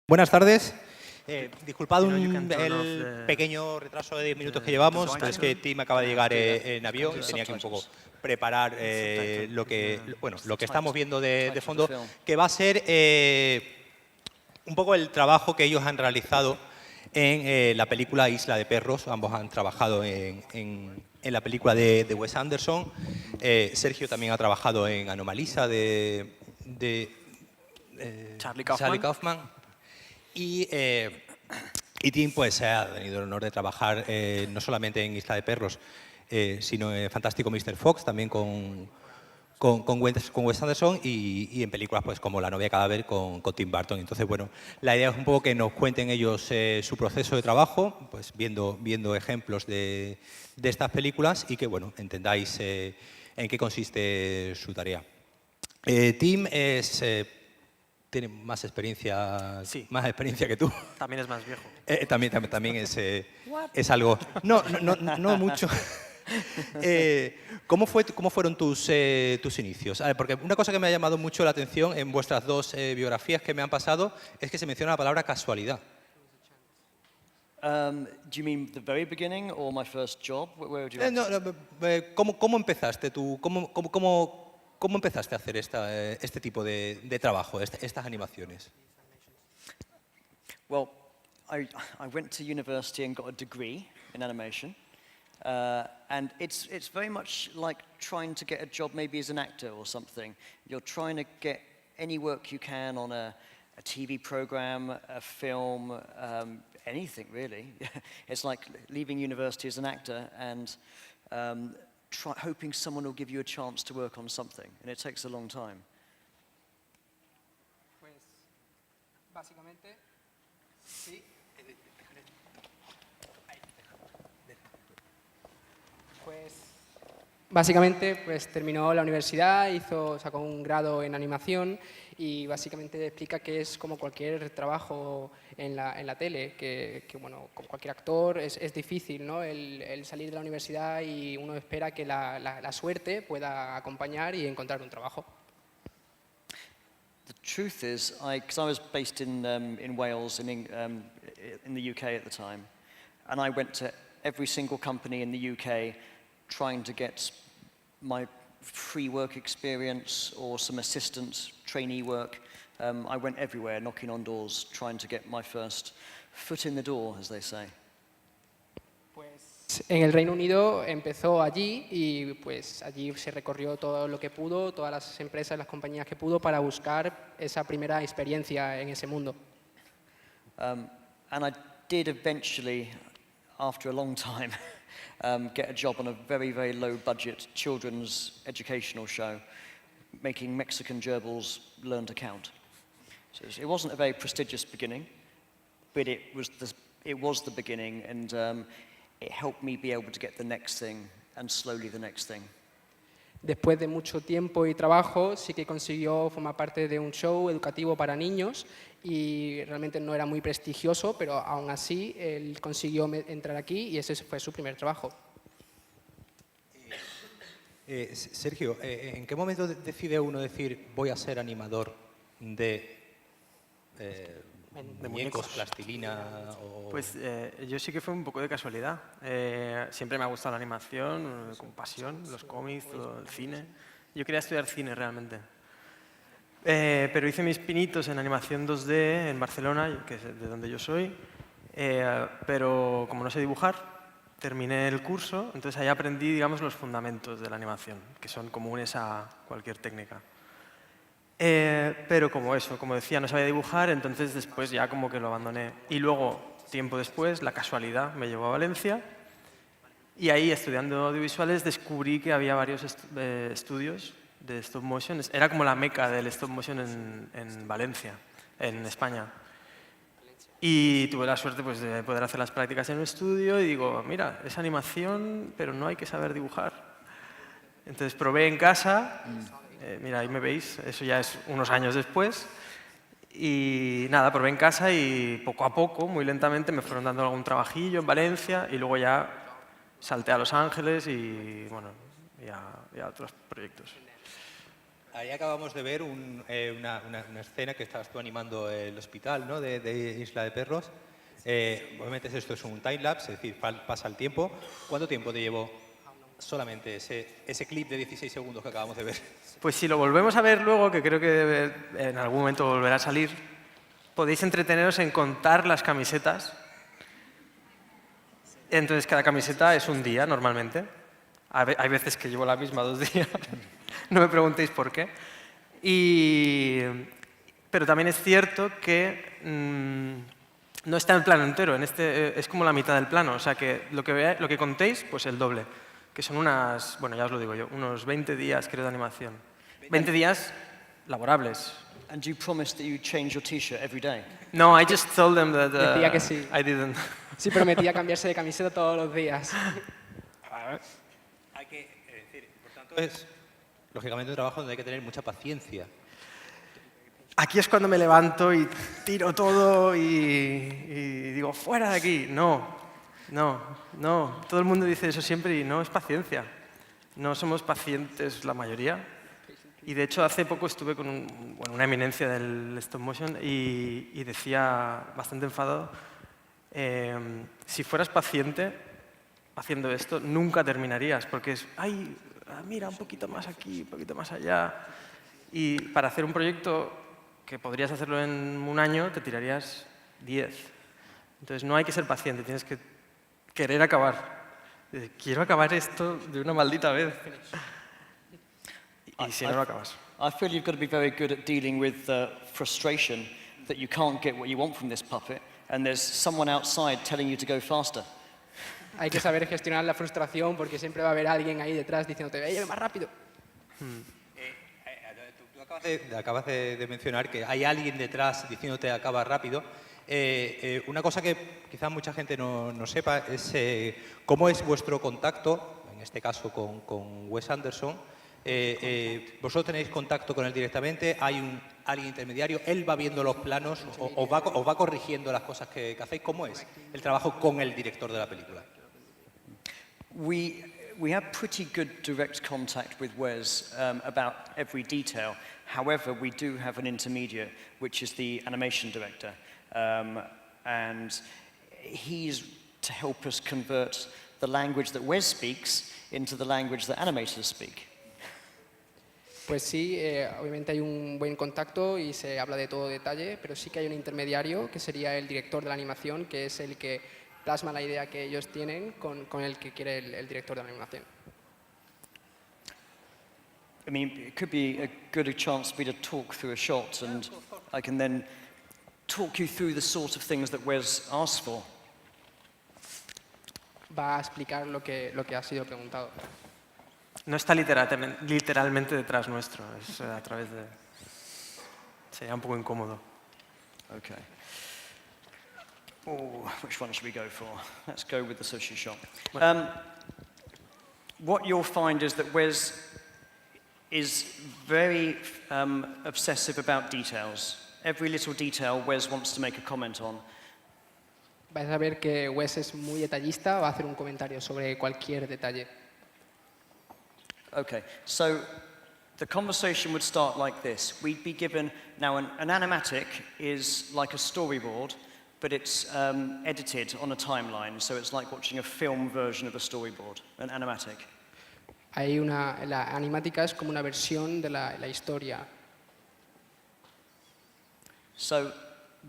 Buenas tardes. Disculpad el pequeño retraso de 10 minutos que llevamos, pero es que Tim acaba de llegar en avión y tenía que un poco preparar lo que estamos viendo de fondo, que va a ser un poco el trabajo que ellos han realizado en la película Isla de Perros. Ambos han trabajado en la película de Wes Anderson. Sergio también ha trabajado en Anomalisa de Charlie Kaufman. Y Tim pues, ha tenido el honor de trabajar no solamente en Isla de Perros, sino en Fantástico Mr. Fox, también con Wes Anderson y en películas pues, como La novia cadáver con Tim Burton. Entonces, bueno, la idea es un poco que nos cuenten ellos su proceso de trabajo, pues viendo ejemplos de estas películas y que, bueno, entendáis en qué consiste su tarea. Tim tiene más experiencia que tú. También es más viejo. También es algo... No mucho. ¿Cómo fueron tus inicios? Porque una cosa que me ha llamado mucho la atención en vuestras dos biografías que me han pasado es que se menciona la palabra casualidad. Do you mean the very beginning or my first job? Where would you like ¿Cómo empezaste tú? ¿Cómo empezaste a hacer este tipo de trabajo, estas animaciones? Well, I went to university and got a degree in animation. And it's very much like trying to get a job maybe as an actor or something. You're trying to get any work you can on a TV program, a film, anything really. It's like leaving university as an actor and hoping someone will give you a chance to work on something, and it takes a long time. Pues, básicamente, sí. Pues terminó la universidad, sacó un grado en animación y básicamente explica que es como cualquier trabajo en la tele, que bueno, como cualquier actor es difícil, ¿no? El salir de la universidad y uno espera que la suerte pueda acompañar y encontrar un trabajo. The truth is, because I was based in Wales, in the UK at the time, and I went to every single company in the UK trying to get my free work experience or some assistant trainee work. I went everywhere, knocking on doors, trying to get my first foot in the door, as they say. Pues en el Reino Unido empezó allí y pues allí se recorrió todo lo que pudo, todas las empresas, las compañías que pudo para buscar esa primera experiencia en ese mundo. And I did eventually, after a long time, get a job on a very, very low-budget children's educational show, making Mexican gerbils learn to count. So it wasn't a very prestigious beginning, but it was the beginning, and it helped me be able to get the next thing, and slowly the next thing. Después de mucho tiempo y trabajo, sí que consiguió formar parte de un show educativo para niños y realmente no era muy prestigioso, pero aún así él consiguió entrar aquí y ese fue su primer trabajo. Sergio, ¿en qué momento decide uno decir voy a ser animador de muñecos, plastilina? Pues yo sí que fue un poco de casualidad. Siempre me ha gustado la animación, con pasión, los cómics, todo el cine. Yo quería estudiar cine realmente. Pero hice mis pinitos en animación 2D en Barcelona, que es de donde yo soy, pero como no sé dibujar, terminé el curso, entonces ahí aprendí, digamos, los fundamentos de la animación, que son comunes a cualquier técnica. Pero como decía, no sabía dibujar, entonces después ya como que lo abandoné. Y luego, tiempo después, la casualidad me llevó a Valencia y ahí, estudiando audiovisuales, descubrí que había varios estudios de stop motion. Era como la meca del stop motion en Valencia, en España. Y tuve la suerte pues, de poder hacer las prácticas en un estudio y digo, mira, es animación, pero no hay que saber dibujar. Entonces probé en casa, mira, ahí me veis, eso ya es unos años después. Y nada, probé en casa y poco a poco, muy lentamente, me fueron dando algún trabajillo en Valencia y luego ya salté a Los Ángeles y bueno, y a otros proyectos. Ahí acabamos de ver una escena que estabas tú animando el hospital, ¿no? de Isla de Perros. Obviamente esto es un timelapse, es decir, pasa el tiempo. ¿Cuánto tiempo te llevó solamente ese clip de 16 segundos que acabamos de ver? Pues si lo volvemos a ver luego, que creo que en algún momento volverá a salir, podéis entreteneros en contar las camisetas. Entonces, cada camiseta es un día, normalmente. Hay veces que llevo la misma 2 días. No me preguntéis por qué. Pero también es cierto que no está el plano entero. Es como la mitad del plano. O sea, que lo que contéis, pues el doble. Que son bueno, ya os lo digo yo, unos 20 días, creo, de animación. 20 días laborables. And you promised that you change your T-shirt every day. No, I just told them that Decía que sí. I didn't. Sí, prometía cambiarse de camiseta todos los días. Hay que decir, por tanto, es lógicamente un trabajo donde hay que tener mucha paciencia. Aquí es cuando me levanto y tiro todo y digo, fuera de aquí. No. Todo el mundo dice eso siempre y no es paciencia. No somos pacientes la mayoría. Y de hecho hace poco estuve con una eminencia del stop motion y decía, bastante enfadado, si fueras paciente haciendo esto, nunca terminarías, porque es, mira, un poquito más aquí, un poquito más allá. Y para hacer un proyecto que podrías hacerlo en un año, te tirarías 10. Entonces no hay que ser paciente, tienes que querer acabar. Quiero acabar esto de una maldita vez. Y si no lo acabas. I feel you've got to be very good at dealing with frustration that you can't get what you want from this puppet, and there's someone outside telling you to go faster. Hay que saber gestionar la frustración porque siempre va a haber alguien ahí detrás diciéndote, ¡ey, más rápido! Tú acabas de mencionar que hay alguien detrás diciéndote acaba rápido. Una cosa que quizás mucha gente no sepa es cómo es vuestro contacto, en este caso con Wes Anderson. ¿Vosotros tenéis contacto con él directamente? ¿Hay alguien intermediario? ¿Él va viendo los planos o va corrigiendo las cosas que hacéis? ¿Cómo es el trabajo con el director de la película? We have pretty good direct contact with Wes about every detail. However, we do have an intermediate, which is the animation director. And he's to help us convert the language that Wes speaks into the language that animators speak. Pues sí, obviamente hay un buen contacto y se habla de todo detalle, pero sí que hay un intermediario que sería el director de la animación, que es el que plasma la idea que ellos tienen con el que quiere el director de la animación. I mean, it could be a good chance for me to talk through a shot, and I can then talk you through the sort of things that Wes asked for. Va a explicar lo que ha sido preguntado. No está literalmente detrás nuestro, es a través de... Sería un poco incómodo. Okay. Which one should we go for? Let's go with the sushi shop. What you'll find is that Wes is very obsessive about details. Every little detail Wes wants to make a comment on. Vais a ver que Wes es muy detallista, va a hacer un comentario sobre cualquier detalle. Okay, so the conversation would start like this. We'd be given, now an animatic is like a storyboard, but it's edited on a timeline, so it's like watching a film version of a storyboard, an animatic. La animática es como una versión de la historia. So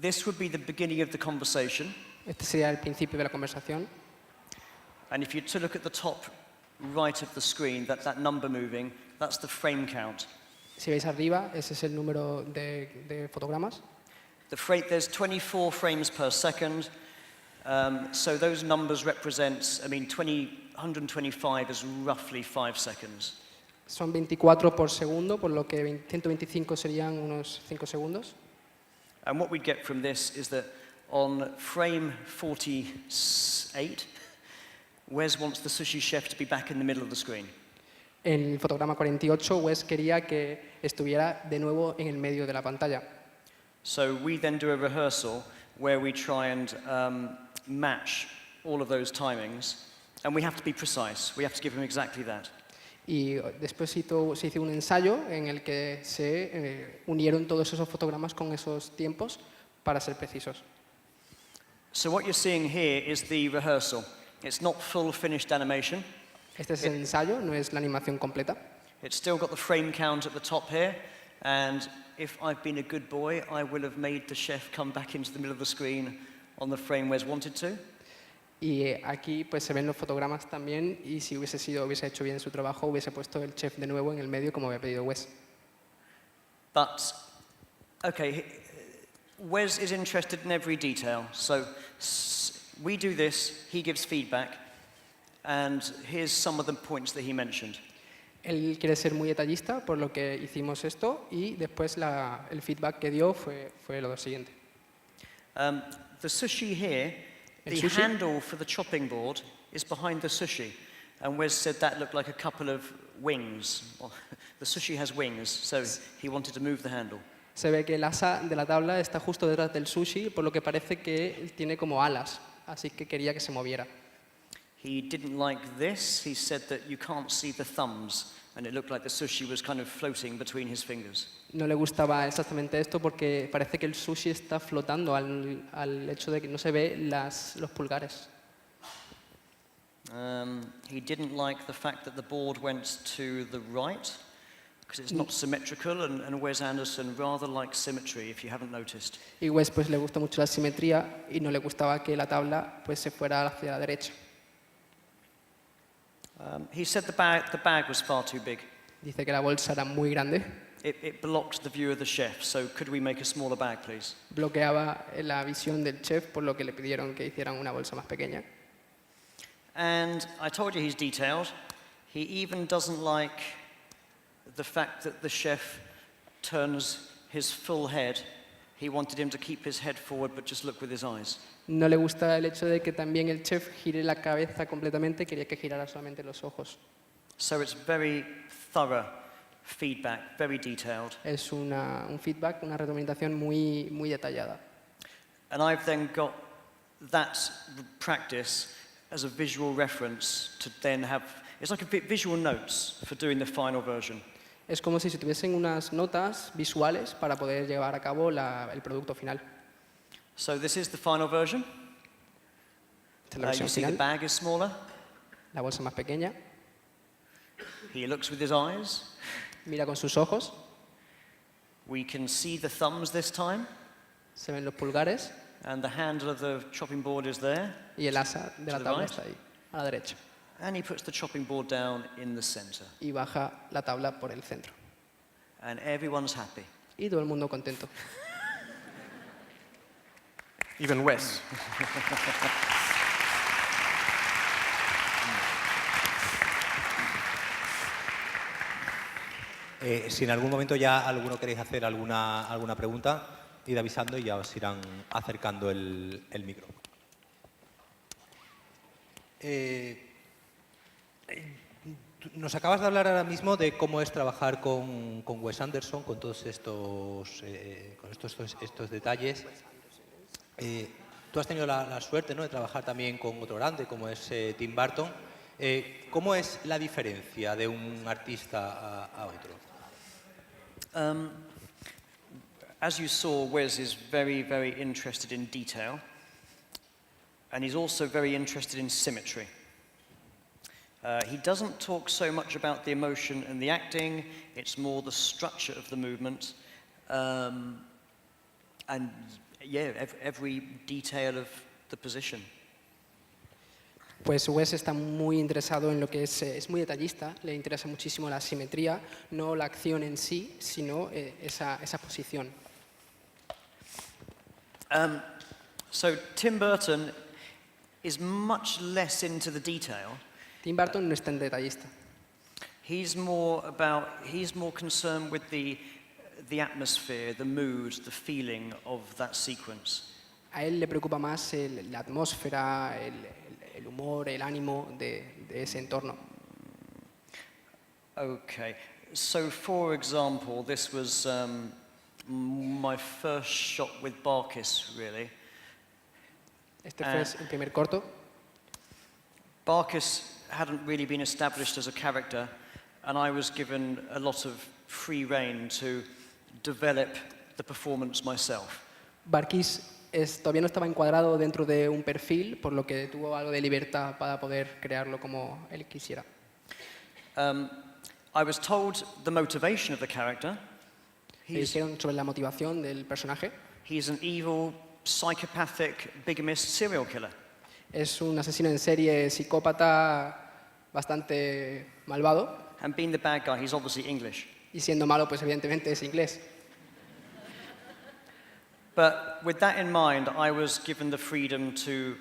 this would be the beginning of the conversation. Este sería el principio de la conversación. And if you to look at the top right of the screen, that number moving, that's the frame count. Si veis arriba, ese es el número de fotogramas. There's 24 frames per second, so those numbers represent, 125 is roughly 5 seconds. Son 24 por segundo, por lo que 125 serían unos 5 segundos. And what we'd get from this is that on frame 48, Wes wants the sushi chef to be back in the middle of the screen. En el fotograma 48, Wes quería que estuviera de nuevo en el medio de la pantalla. So we then do a rehearsal where we try and match all of those timings, and we have to be precise. We have to give him exactly that. Y después se hizo un ensayo en el que se unieron todos esos fotogramas con esos tiempos para ser precisos. So what you're seeing here is the rehearsal. It's not full finished animation. Este es el ensayo, no es la animación completa. It's still got the frame count at the top here, and if I've been a good boy, I will have made the chef come back into the middle of the screen on the frame Wes wanted to. Y aquí pues se ven los fotogramas también, y si hubiese hecho bien su trabajo, hubiese puesto el chef de nuevo en el medio como había pedido Wes. But, okay, Wes is interested in every detail. So we do this, he gives feedback, and here's some of the points that he mentioned. Él quiere ser muy detallista, por lo que hicimos esto, y después el feedback que dio fue lo siguiente. The sushi here, El the sushi? handle for the chopping board is behind the sushi. And Wes said that looked like a couple of wings. Well, the sushi has wings, so he wanted to move the handle. Se ve que el asa de la tabla está justo detrás del sushi, por lo que parece que tiene como alas, así que quería que se moviera. He didn't like this. He said that you can't see the thumbs, and it looked like the sushi was kind of floating between his fingers. No le gustaba exactamente esto porque parece que el sushi está flotando al hecho de que no se ve los pulgares. He didn't like the fact that the board went to the right, because it's not symmetrical, and Wes Anderson rather likes symmetry, if you haven't noticed. Y Wes pues le gusta mucho la simetría y no le gustaba que la tabla pues se fuera hacia la derecha. He said the bag was far too big. Dice que la bolsa era muy grande, It blocked the view of the chef, so could we make a smaller bag, please? bloqueaba la visión del chef, por lo que le pidieron que hicieran una bolsa más pequeña. And I told you he's detailed. He even doesn't like the fact that the chef turns his full head. He wanted him to keep his head forward but just look with his eyes. No le gusta el hecho de que también el chef gire la cabeza completamente, quería que girara solamente los ojos. So it's very thorough feedback, very detailed. Es un feedback, una retroalimentación muy detallada. And I've then got that practice as a visual reference to then have, it's like a visual notes for doing the final version. Es como si se tuviesen unas notas visuales para poder llevar a cabo el producto final. So this is the final version. Esta es la You versión see the final, bag is smaller. la bolsa más pequeña, He looks with his eyes. mira con sus ojos, We can see the thumbs this time. se ven los pulgares And the handle of the chopping board is there. y el asa de la To the tabla right. está ahí, a la derecha. And he puts the chopping board down in the center. Y baja la tabla por el centro. And everyone's happy. Y todo el mundo contento. Even Wes. Si en algún momento ya alguno queréis hacer alguna pregunta, id avisando y ya os irán acercando el micro. Nos acabas de hablar ahora mismo de cómo es trabajar con Wes Anderson, con todos estos detalles. Tú has tenido la suerte, ¿no?, de trabajar también con otro grande como es Tim Burton. ¿Cómo es la diferencia de un artista a otro? As you saw, Wes is very, very interested in detail. And he's also very interested in symmetry. He doesn't talk so much about the emotion and the acting, it's more the structure of the movement. And yeah, every detail of the position. Pues Wes está muy interesado en lo que es muy detallista, le interesa muchísimo la simetría, no la acción en sí, sino esa posición. So Tim Burton is much less into the detail. Tim Burton no es tan detallista. He's more concerned with the atmosphere, the mood, the feeling of that sequence. A él le preocupa más la atmósfera, el humor, el ánimo de ese entorno. Okay, so for example, this was my first shot with Barkis, really. Este fue el primer corto. Barkis hadn't really been established as a character, and I was given a lot of free rein to develop the performance myself. Barkis todavía no estaba encuadrado dentro de un perfil, por lo que tuvo algo de libertad para poder crearlo como él quisiera. I was told the motivation of the character. Me dijeron sobre la motivación del personaje. He's an evil, psychopathic, bigamist serial killer. Es un asesino en serie, psicópata, bastante malvado. And being the bad guy, he's obviously English. Y siendo malo, pues evidentemente es inglés. But with that in mind, I was given the freedom to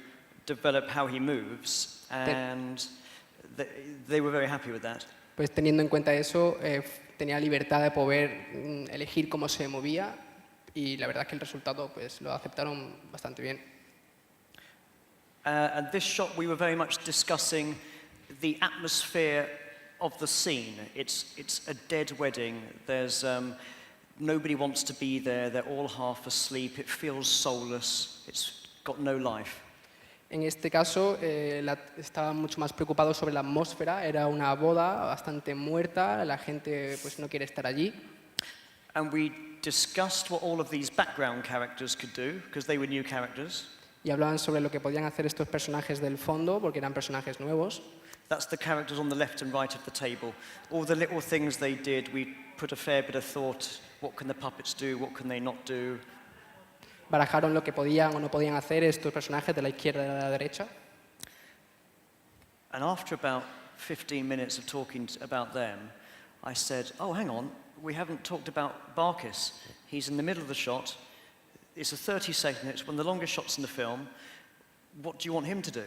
develop how he moves, and they were very happy with that. Pues teniendo en cuenta eso, tenía libertad de poder elegir cómo se movía y la verdad es que el resultado pues lo aceptaron bastante bien. And this shot, we were very much discussing the atmosphere of the scene. It's a dead wedding. There's nobody wants to be there. They're all half asleep. It feels soulless. It's got no life. En este caso, estaba mucho más preocupado sobre la atmósfera. Era una boda bastante muerta. La gente pues no quiere estar allí. And we discussed what all of these background characters could do, because they were new characters. Y hablaban sobre lo que podían hacer estos personajes del fondo, porque eran personajes nuevos. That's the characters on the left and right of the table. All the little things they did, we put a fair bit of thought. What can the puppets do? What can they not do? Barajaron lo que podían o no podían hacer estos personajes de la izquierda y de la derecha. And after about 15 minutes of talking about them, I said, oh, hang on, we haven't talked about Barkis. He's in the middle of the shot. It's a 30-second, it's one of the longest shots in the film. What do you want him to do?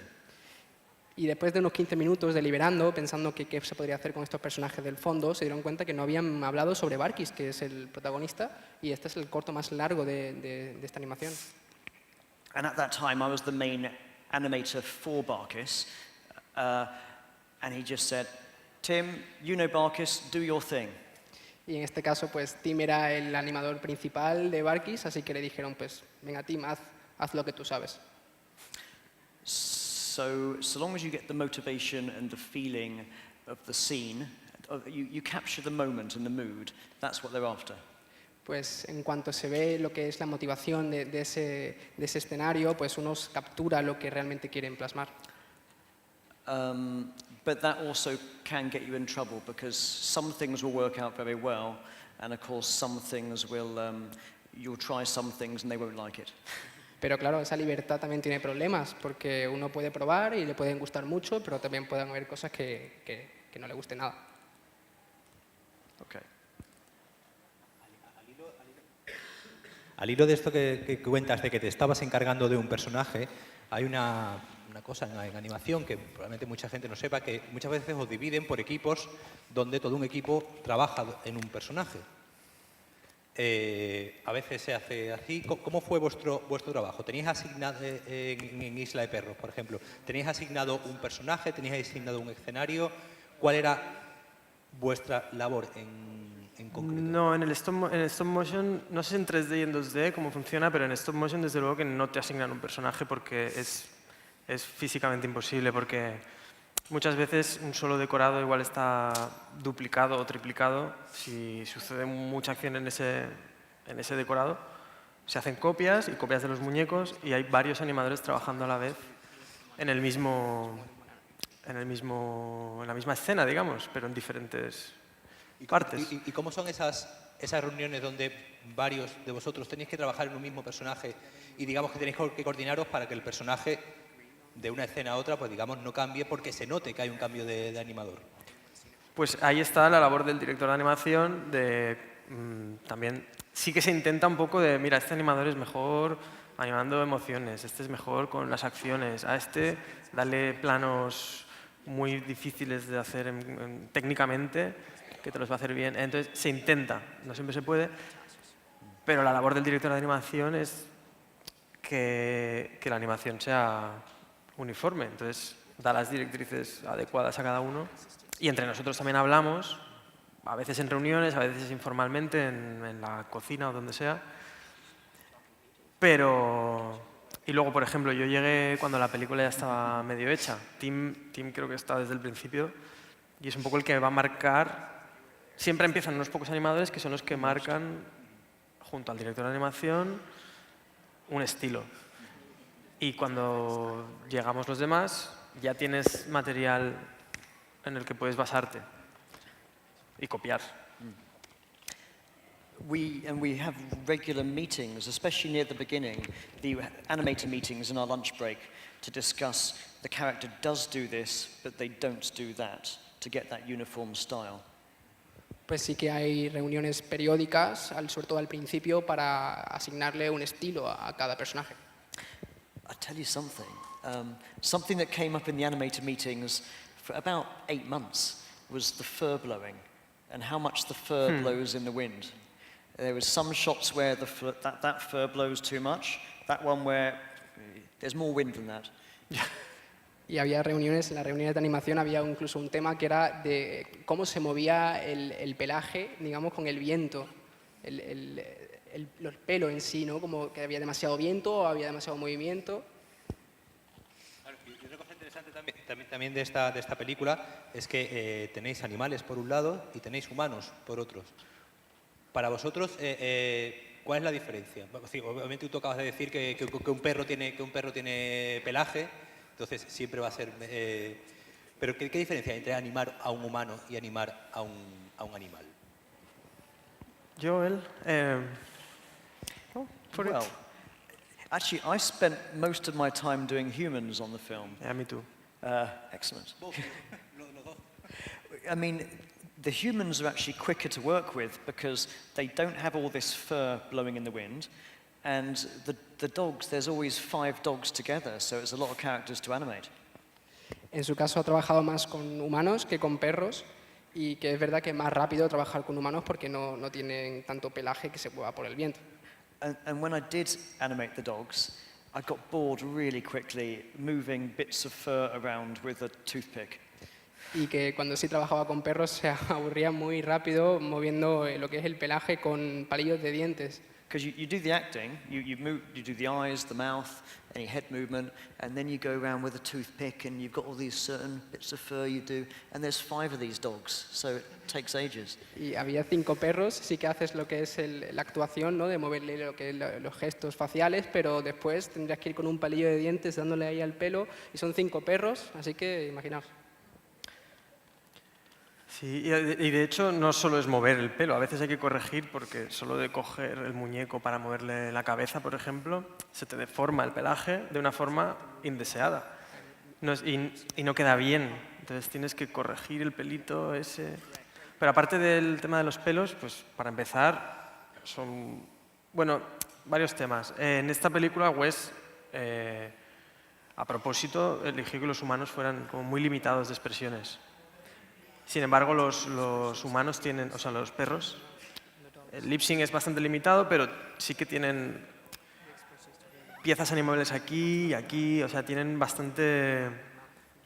Y después de unos 15 minutos deliberando, pensando qué se podría hacer con estos personajes del fondo, se dieron cuenta que no habían hablado sobre Barkis, que es el protagonista, y este es el corto más largo de esta animación. And at that time, I was the main animator for Barkis, and he just said, Tim, you know Barkis, do your thing. Y en este caso, pues Tim era el animador principal de Barkis, así que le dijeron, pues venga Tim, haz lo que tú sabes. So long as you get the motivation and the feeling of the scene, you capture the moment and the mood, that's what they're after. Pues en cuanto se ve lo que es la motivación de ese escenario, pues uno captura lo que realmente quieren plasmar. But that also can get you in trouble, because some things will work out very well, and of course some things will, you'll try some things and they won't like it. Pero claro, esa libertad también tiene problemas, porque uno puede probar y le pueden gustar mucho, pero también pueden haber cosas que no le guste nada. Okay. Al hilo de esto que cuentas de que te estabas encargando de un personaje, hay una cosa en animación que probablemente mucha gente no sepa, que muchas veces os dividen por equipos donde todo un equipo trabaja en un personaje. A veces se hace así. ¿Cómo fue vuestro trabajo? ¿Teníais asignado en Isla de Perros, por ejemplo? ¿Teníais asignado un personaje? ¿Teníais asignado un escenario? ¿Cuál era vuestra labor en concreto? No, en stop motion, no sé en 3D y en 2D cómo funciona, pero en stop motion desde luego que no te asignan un personaje porque es físicamente imposible, porque muchas veces un solo decorado igual está duplicado o triplicado. Si sucede mucha acción en ese decorado, se hacen copias y copias de los muñecos y hay varios animadores trabajando a la vez en la misma escena, digamos, pero en diferentes partes. ¿Y cómo son esas reuniones donde varios de vosotros tenéis que trabajar en un mismo personaje y digamos que tenéis que coordinaros para que el personaje de una escena a otra, pues digamos, no cambie porque se note que hay un cambio de animador? Pues ahí está la labor del director de animación, también sí que se intenta un poco de, mira, este animador es mejor animando emociones, este es mejor con las acciones, a este dale planos muy difíciles de hacer técnicamente, que te los va a hacer bien. Entonces se intenta, no siempre se puede, pero la labor del director de animación es que la animación sea uniforme, entonces da las directrices adecuadas a cada uno y entre nosotros también hablamos, a veces en reuniones, a veces informalmente en la cocina o donde sea, pero... Y luego, por ejemplo, yo llegué cuando la película ya estaba medio hecha. Tim creo que está desde el principio Y es un poco el que va a marcar... Siempre empiezan unos pocos animadores que son los que marcan, junto al director de animación, un estilo. Y cuando llegamos los demás, ya tienes material en el que puedes basarte y copiar. We have regular meetings, especially near the beginning, the animator meetings in our lunch break, to discuss the character does do this, but they don't do that, to get that uniform style. Pues sí que hay reuniones periódicas, sobre todo al principio, para asignarle un estilo a cada personaje. I'll tell you something. Something that came up in the animator meetings for about 8 months was the fur blowing and how much the fur blows in the wind. There was some shots where that fur blows too much, that one where there's more wind than that. Y había reuniones, en las reuniones de animación había incluso un tema que era de cómo se movía el pelaje, digamos, con el viento, el pelo en sí, ¿no? Como que había demasiado viento o había demasiado movimiento. Y una cosa interesante también de esta película es que tenéis animales por un lado y tenéis humanos por otros. Para vosotros, ¿cuál es la diferencia? Obviamente tú acabas de decir que un perro tiene pelaje, entonces siempre va a ser... pero ¿qué diferencia hay entre animar a un humano y animar a un animal? Joel, Well, actually, I spent most of my time doing humans on the film. yeah, me too. Excellent. I mean, the humans are actually quicker to work with because they don't have all this fur blowing in the wind. And the dogs, there's always 5 dogs together, so it's a lot of characters to animate. En su caso ha trabajado más con humanos que con perros y que es verdad que es más rápido trabajar con humanos porque no tienen tanto pelaje que se mueva por el viento. And when I did animate the dogs, I got bored really quickly moving bits of fur around with a toothpick. Y que cuando sí trabajaba con perros se aburría muy rápido moviendo lo que es el pelaje con palillos de dientes. Because you do the acting, you do the eyes, the mouth, any head movement, and then you go around with a toothpick and you've got all these certain bits of fur you do, and there's 5 of these dogs, so it takes ages. Y había 5 perros, sí que haces lo que es la actuación, ¿no? De moverle lo que es los gestos faciales, pero después tendrías que ir con un palillo de dientes dándole ahí al pelo, y son 5 perros, así que imaginaos. Sí, y de hecho no solo es mover el pelo, a veces hay que corregir porque solo de coger el muñeco para moverle la cabeza, por ejemplo, se te deforma el pelaje de una forma indeseada y no queda bien. Entonces tienes que corregir el pelito ese. Pero aparte del tema de los pelos, pues para empezar, son, bueno, varios temas. En esta película Wes, a propósito, eligió que los humanos fueran como muy limitados de expresiones. Sin embargo, los humanos tienen, o sea, los perros, el lip sync es bastante limitado, pero sí que tienen piezas animables aquí y aquí, o sea, tienen bastante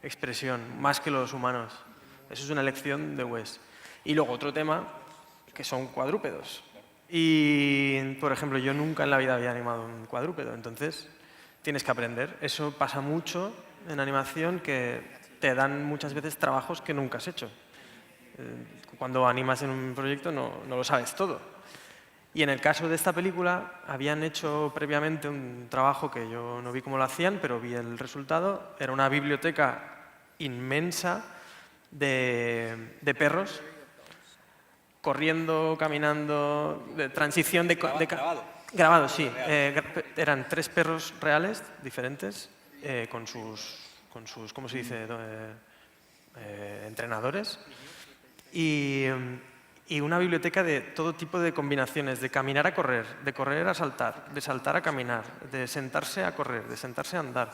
expresión, más que los humanos. Eso es una elección de Wes. Y luego otro tema, que son cuadrúpedos. Y, por ejemplo, yo nunca en la vida había animado un cuadrúpedo, entonces tienes que aprender. Eso pasa mucho en animación, que te dan muchas veces trabajos que nunca has hecho. Cuando animas en un proyecto no lo sabes todo. Y en el caso de esta película habían hecho previamente un trabajo que yo no vi cómo lo hacían, pero vi el resultado. Era una biblioteca inmensa de perros corriendo, caminando, de transición de... Grabado, sí. Eran 3 perros reales diferentes con sus ¿cómo se dice? Entrenadores. Y una biblioteca de todo tipo de combinaciones, de caminar a correr, de correr a saltar, de saltar a caminar, de sentarse a correr, de sentarse a andar,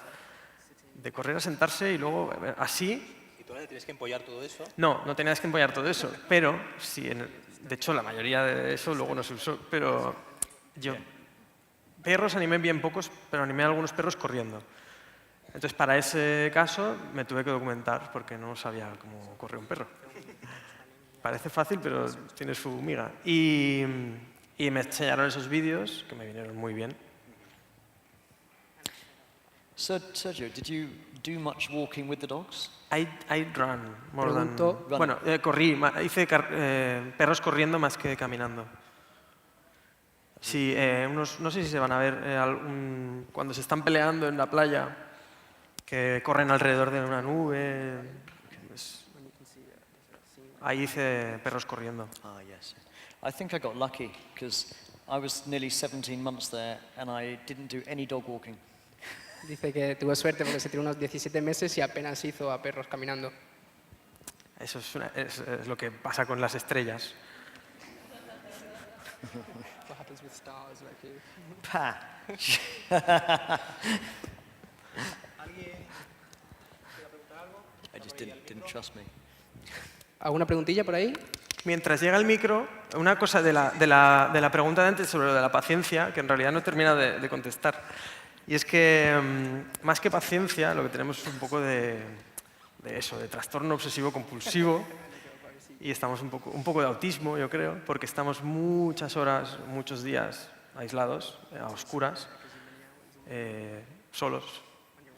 de correr a sentarse y luego así. ¿Y tú ahora tienes que empollar todo eso? No tenías que empollar todo eso, pero sí, de hecho la mayoría de eso luego no se usó, pero yo perros animé bien pocos, pero animé a algunos perros corriendo. Entonces, para ese caso me tuve que documentar porque no sabía cómo corre un perro. Parece fácil, pero tiene su miga. Y me enseñaron esos vídeos, que me vinieron muy bien. So, Sergio, did you do much walking with the dogs? I run more than... Pregunto- Bueno, corrí, hice perros corriendo más que caminando. Sí, no sé si se van a ver cuando se están peleando en la playa, que corren alrededor de una nube. Pues, ahí hice perros corriendo. Ah, yes. I think I got lucky because I was nearly 17 months there and I didn't do any dog walking. Dice que tuvo suerte porque se tiró unos 17 meses y apenas hizo a perros caminando. Eso es lo que pasa con las estrellas. What happens with stars, like you? Pah. I just didn't trust me. ¿Alguna preguntilla por ahí? Mientras llega el micro, una cosa de la pregunta de antes sobre lo de la paciencia, que en realidad no termina de contestar. Y es que, más que paciencia, lo que tenemos es un poco de eso, de trastorno obsesivo-compulsivo. Y estamos un poco de autismo, yo creo, porque estamos muchas horas, muchos días aislados, a oscuras, solos,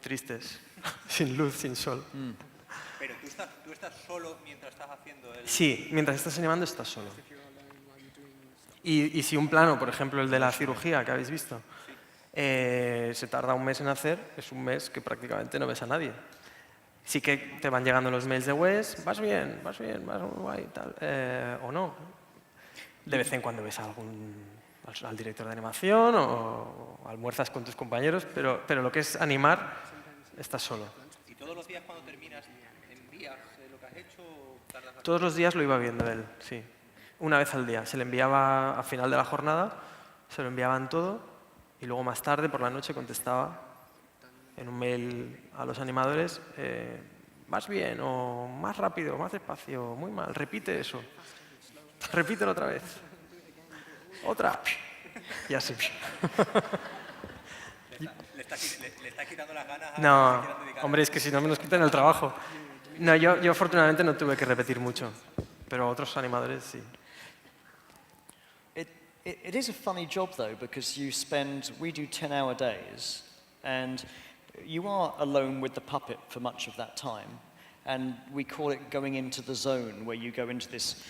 tristes, sin luz, sin sol. Pero tú estás solo mientras estás haciendo el... Sí, mientras estás animando estás solo. Y si un plano, por ejemplo el de la cirugía que habéis visto, se tarda un mes en hacer, es un mes que prácticamente no ves a nadie. Sí que te van llegando los mails de Wes, vas bien, vas guay, tal, o no. De vez en cuando ves al director de animación o almuerzas con tus compañeros, pero lo que es animar, estás solo. ¿Y todos los días cuando terminas envías lo que has hecho o tardas? Todos los días lo iba viendo él, sí. Una vez al día. Se le enviaba a final de la jornada, se lo enviaban todo y luego más tarde, por la noche, contestaba en un mail a los animadores, ¿vas bien? O más rápido, más despacio, muy mal, repite eso. Repítelo otra vez. Otra. Y así. Le está quitando las ganas a... No, hombre, es que si no me nos quitan el trabajo. No, yo afortunadamente no tuve que repetir mucho, pero otros animadores sí. It is a funny job though because we do 10-hour days and you are alone with the puppet for much of that time and we call it going into the zone where you go into this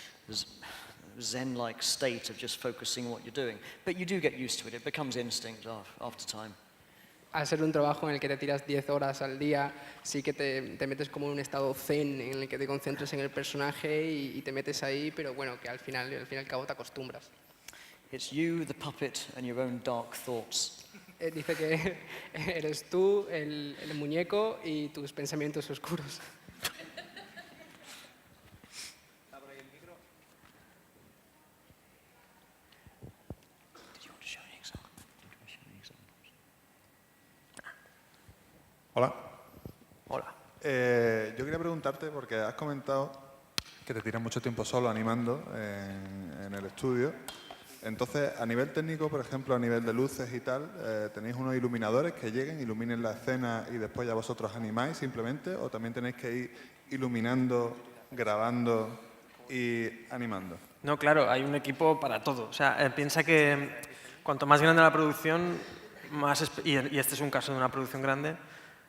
zen-like state of just focusing on what you're doing. But you do get used to it. It becomes instinct after time. Al ser un trabajo en el que te tiras 10 horas al día, sí que te metes como en un estado zen en el que te concentras en el personaje y te metes ahí, pero bueno, que al fin y al cabo te acostumbras. It's you, the puppet, and your own dark thoughts. Dice que eres tú, el muñeco y tus pensamientos oscuros. Hola. Hola. Yo quería preguntarte, porque has comentado que te tiras mucho tiempo solo animando en el estudio. Entonces, a nivel técnico, por ejemplo, a nivel de luces y tal, ¿tenéis unos iluminadores que lleguen, iluminen la escena y después ya vosotros animáis simplemente? ¿O también tenéis que ir iluminando, grabando y animando? No, claro, hay un equipo para todo. O sea, piensa que cuanto más grande la producción, y este es un caso de una producción grande,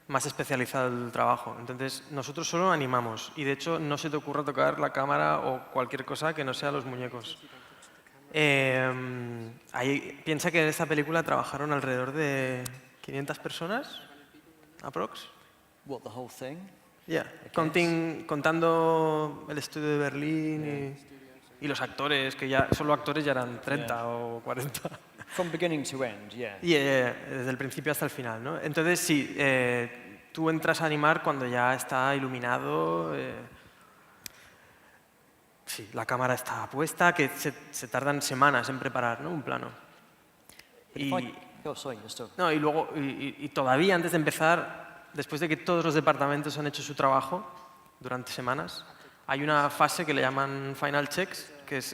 más especializado el trabajo. Entonces, nosotros solo animamos y de hecho no se te ocurra tocar la cámara o cualquier cosa que no sea los muñecos. Piensa que en esta película trabajaron alrededor de 500 personas, aprox. What, the whole thing? Yeah. Contando el estudio de Berlín y los actores, que ya solo actores ya eran 30 o 40. From beginning to end, yeah. Desde el principio hasta el final, ¿no? Entonces, sí, tú entras a animar cuando ya está iluminado, sí, la cámara está puesta, que se tardan semanas en preparar, ¿no? Un plano. Oh, sorry, you're still... No, y luego, y todavía antes de empezar, después de que todos los departamentos han hecho su trabajo durante semanas, hay una fase que le llaman final checks, que es...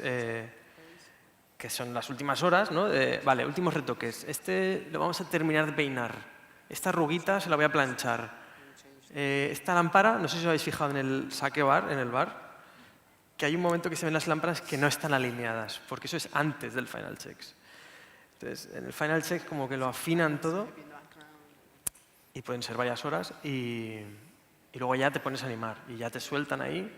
que son las últimas horas, ¿no? Vale, últimos retoques. Este lo vamos a terminar de peinar. Esta arruguita se la voy a planchar. Esta lámpara, no sé si os habéis fijado en el sake bar, en el bar, que hay un momento que se ven las lámparas que no están alineadas, porque eso es antes del final checks. Entonces, en el final check como que lo afinan todo y pueden ser varias horas, y luego ya te pones a animar y ya te sueltan ahí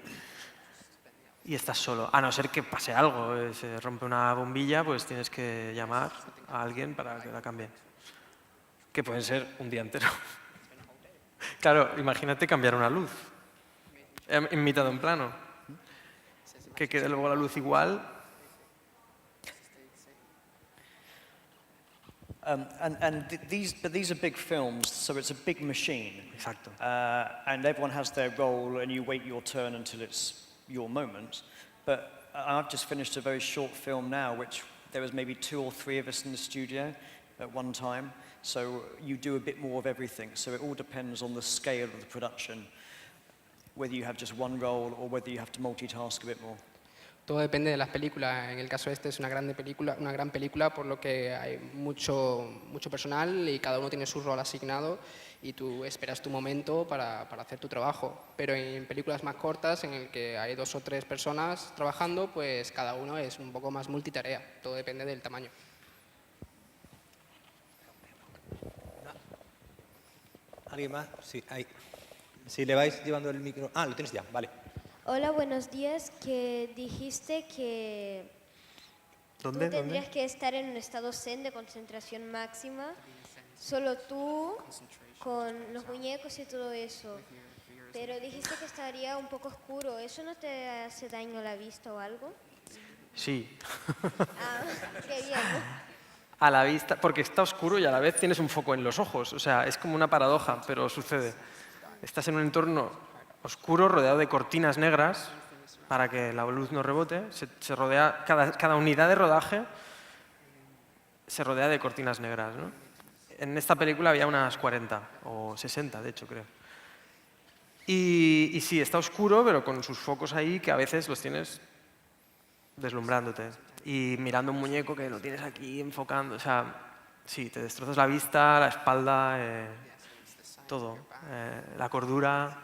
y estás solo. A no ser que pase algo, se rompe una bombilla, pues tienes que llamar a alguien para que la cambien. Que pueden ser un día entero. Claro, imagínate cambiar una luz en mitad de un plano. Que quede luego la luz igual. But these are big films, so it's a big machine. Exacto. And everyone has their role, and you wait your turn until it's your moment. But I've just finished a very short film now, which there was maybe 2 or 3 of us in the studio at one time. So you do a bit more of everything. So it all depends on the scale of the production, whether you have just one role or whether you have to multitask a bit more. Todo depende de las películas. En el caso este es una gran película, por lo que hay mucho personal y cada uno tiene su rol asignado y tú esperas tu momento para hacer tu trabajo. Pero en películas más cortas, en el que hay 2 o 3 personas trabajando, pues cada uno es un poco más multitarea. Todo depende del tamaño. ¿Alguien más? Sí, ahí. Si le vais llevando el micro... Ah, lo tienes ya, vale. Hola, buenos días. Que dijiste que ¿Dónde? tú tendrías que estar en un estado zen de concentración máxima, solo tú, con los muñecos y todo eso. Pero dijiste que estaría un poco oscuro. ¿Eso no te hace daño a la vista o algo? Sí. Ah, qué bien. A la vista, porque está oscuro y a la vez tienes un foco en los ojos. O sea, es como una paradoja, pero sucede. Estás en un entorno oscuro, rodeado de cortinas negras, para que la luz no rebote. Se rodea, cada unidad de rodaje se rodea de cortinas negras, ¿no? En esta película había unas 40, o 60, de hecho, creo. Y sí, está oscuro, pero con sus focos ahí, que a veces los tienes deslumbrándote. Y mirando un muñeco que lo tienes aquí enfocando. O sea, sí, te destrozas la vista, la espalda, todo. La cordura.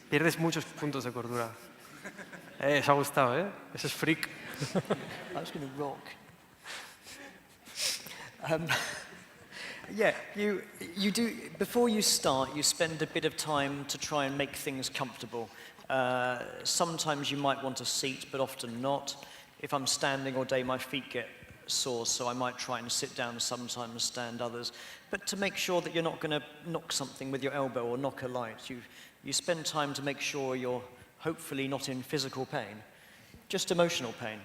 Pierdes muchos puntos de cordura. Os ha gustado, ¿eh? Eso es freak. I was going to rock. Yeah, you do. Before you start, you spend a bit of time to try and make things comfortable. Sometimes you might want a seat, but often not. If I'm standing all day, my feet get sore, so I might try and sit down sometimes, stand others. But to make sure that you're not going to knock something with your elbow or knock a light, you spend time to make sure you're hopefully not in physical pain, just emotional pain.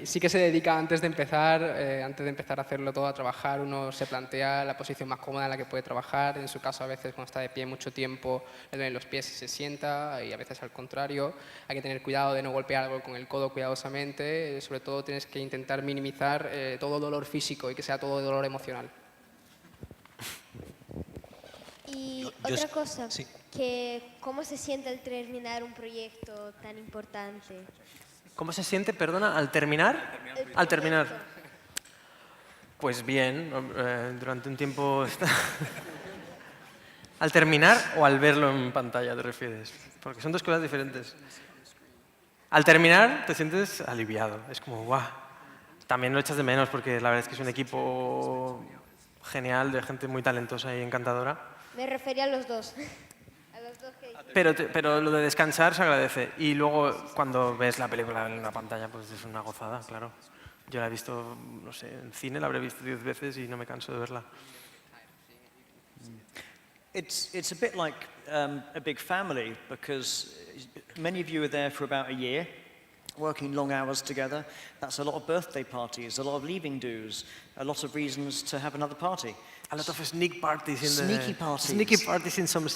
Sí que se dedica antes de empezar a hacerlo todo, a trabajar, uno se plantea la posición más cómoda en la que puede trabajar. En su caso, a veces cuando está de pie mucho tiempo, le duelen los pies y se sienta, y a veces al contrario. Hay que tener cuidado de no golpear algo con el codo cuidadosamente. Sobre todo tienes que intentar minimizar todo dolor físico y que sea todo dolor emocional. Y otra cosa, sí. que ¿cómo se siente al terminar un proyecto tan importante? ¿Cómo se siente, perdona, al terminar? Al terminar. Pues bien, durante un tiempo... ¿Al terminar o al verlo en pantalla te refieres? Porque son 2 cosas diferentes. Al terminar te sientes aliviado, es como ¡guau! También lo echas de menos porque la verdad es que es un equipo genial, de gente muy talentosa y encantadora. Me refería a los dos. A los dos que Pero lo de descansar se agradece. Y luego cuando ves la película en la pantalla, pues es una gozada, claro. Yo la he visto, no sé, en cine la habré visto 10 veces y no me canso de verla. It's a bit like a big family, because many of you are there for about a year, working long hours together. That's a lot of birthday parties, a lot of leaving dues, a lot of reasons to have another party. A lot of sneak parties in Sneaky parties. Sneaky parties in some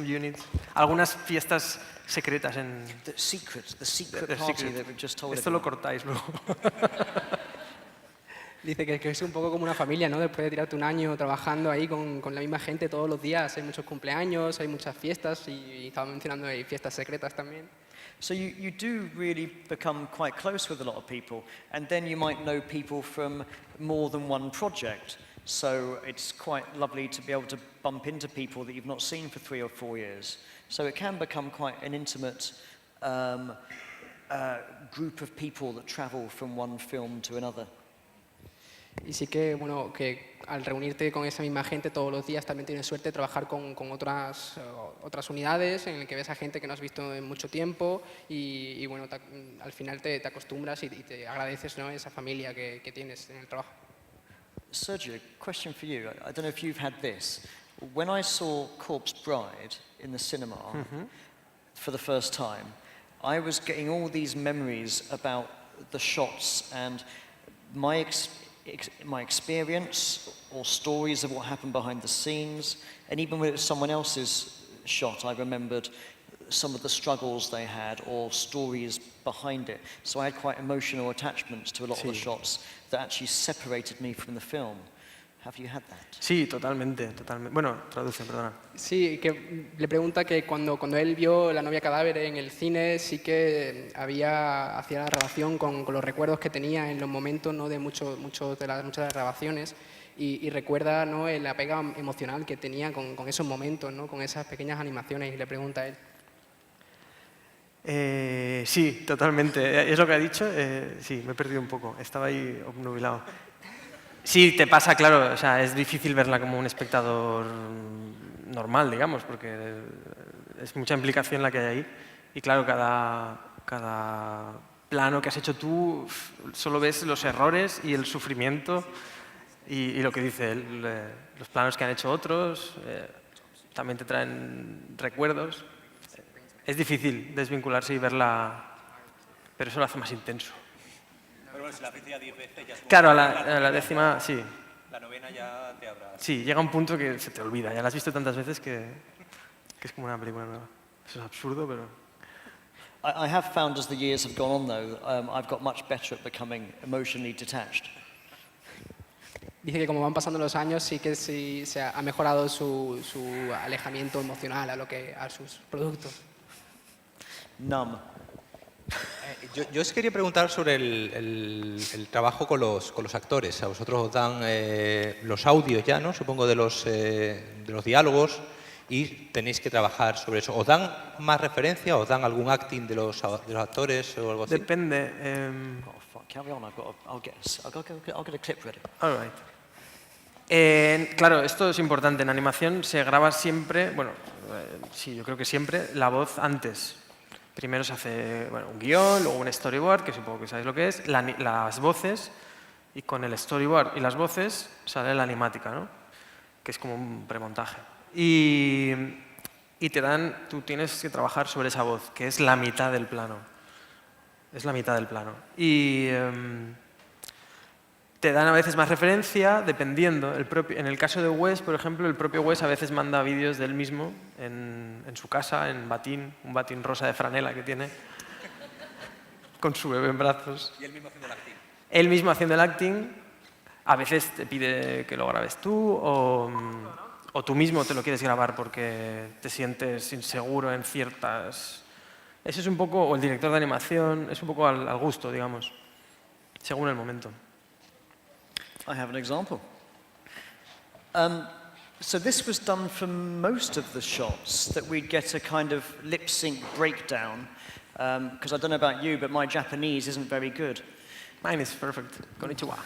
units. Algunas fiestas secretas en... The secret The party secret. that we've just told Esto lo everyone. cortáis luego. Dice que es un poco como una familia, ¿no? Después de tirarte un año trabajando ahí con la misma gente todos los días, hay muchos cumpleaños, hay muchas fiestas y estaba mencionando hay fiestas secretas también. So you do really become quite close with a lot of people, and then you might know people from more than one project. So it's quite lovely to be able to bump into people that you've not seen for 3 or 4 years. So it can become quite an intimate group of people that travel from one film to another. Y sí que, bueno, que al reunirte con esa misma gente todos los días también tienes suerte de trabajar con otras unidades en las que ves a gente que no has visto en mucho tiempo y bueno, al final te acostumbras y te agradeces, ¿no?, esa familia que tienes en el trabajo. Sergio, question for you. I don't know if you've had this. When I saw Corpse Bride in the cinema for the first time, I was getting all these memories about the shots and my experience or stories of what happened behind the scenes. And even when it was someone else's shot, I remembered some of the struggles they had or stories behind it. So I had quite emotional attachments to a lot of the shots that actually separated me from the film. Have you had that? Sí, totalmente, totalmente. Bueno, traduce, perdona. Sí, que le pregunta que cuando él vio La novia cadáver en el cine sí que hacía la relación con los recuerdos que tenía en los momentos, ¿no?, de muchas de las grabaciones y recuerda, ¿no?, la pega emocional que tenía con esos momentos, ¿no?, con esas pequeñas animaciones y le pregunta a él. Sí, totalmente. ¿Es lo que ha dicho? Sí, me he perdido un poco. Estaba ahí obnubilado. Sí, te pasa, claro. O sea, es difícil verla como un espectador normal, digamos, porque es mucha implicación la que hay ahí. Y claro, cada plano que has hecho tú, solo ves los errores y el sufrimiento y lo que dice él. Los planos que han hecho otros también te traen recuerdos. Es difícil desvincularse y verla, pero eso lo hace más intenso. Pero bueno, si la ves ya 10 veces ya es Claro, a la décima, sí. La novena ya te habrá... Sí, llega un punto que se te olvida. Ya la has visto tantas veces que es como una película nueva. Eso es absurdo, pero... I have found as the years have gone on, though, I've got much better at becoming emotionally detached. Dice que como van pasando los años sí que sí se ha mejorado su alejamiento emocional a sus productos. Numb. Yo os quería preguntar sobre el trabajo con los actores. A vosotros os dan los audios ya, ¿no?, supongo, de los diálogos y tenéis que trabajar sobre eso. ¿Os dan más referencia? ¿Os dan algún acting de los actores o algo así? Depende. Oh, fuck, carry on. I'll get a clip ready. All right. Claro, esto es importante. En animación se graba siempre, bueno, sí, yo creo que siempre, la voz antes. Primero se hace un guión, luego un storyboard, que supongo que sabéis lo que es, las voces, y con el storyboard y las voces sale la animática, ¿no?, que es como un premontaje. Y tú tienes que trabajar sobre esa voz, que es la mitad del plano. Es la mitad del plano. Y te dan a veces más referencia, dependiendo. En el caso de Wes, por ejemplo, el propio Wes a veces manda vídeos de él mismo en su casa, en un batín rosa de franela que tiene, con su bebé en brazos. Y él mismo haciendo el acting. Él mismo haciendo el acting. A veces te pide que lo grabes tú o tú mismo te lo quieres grabar porque te sientes inseguro en ciertas... Eso es un poco, o el director de animación, es un poco al gusto, digamos, según el momento. I have an example. So this was done for most of the shots, that we'd get a kind of lip sync breakdown, because I don't know about you, but my Japanese isn't very good. Mine is perfect. Konnichiwa.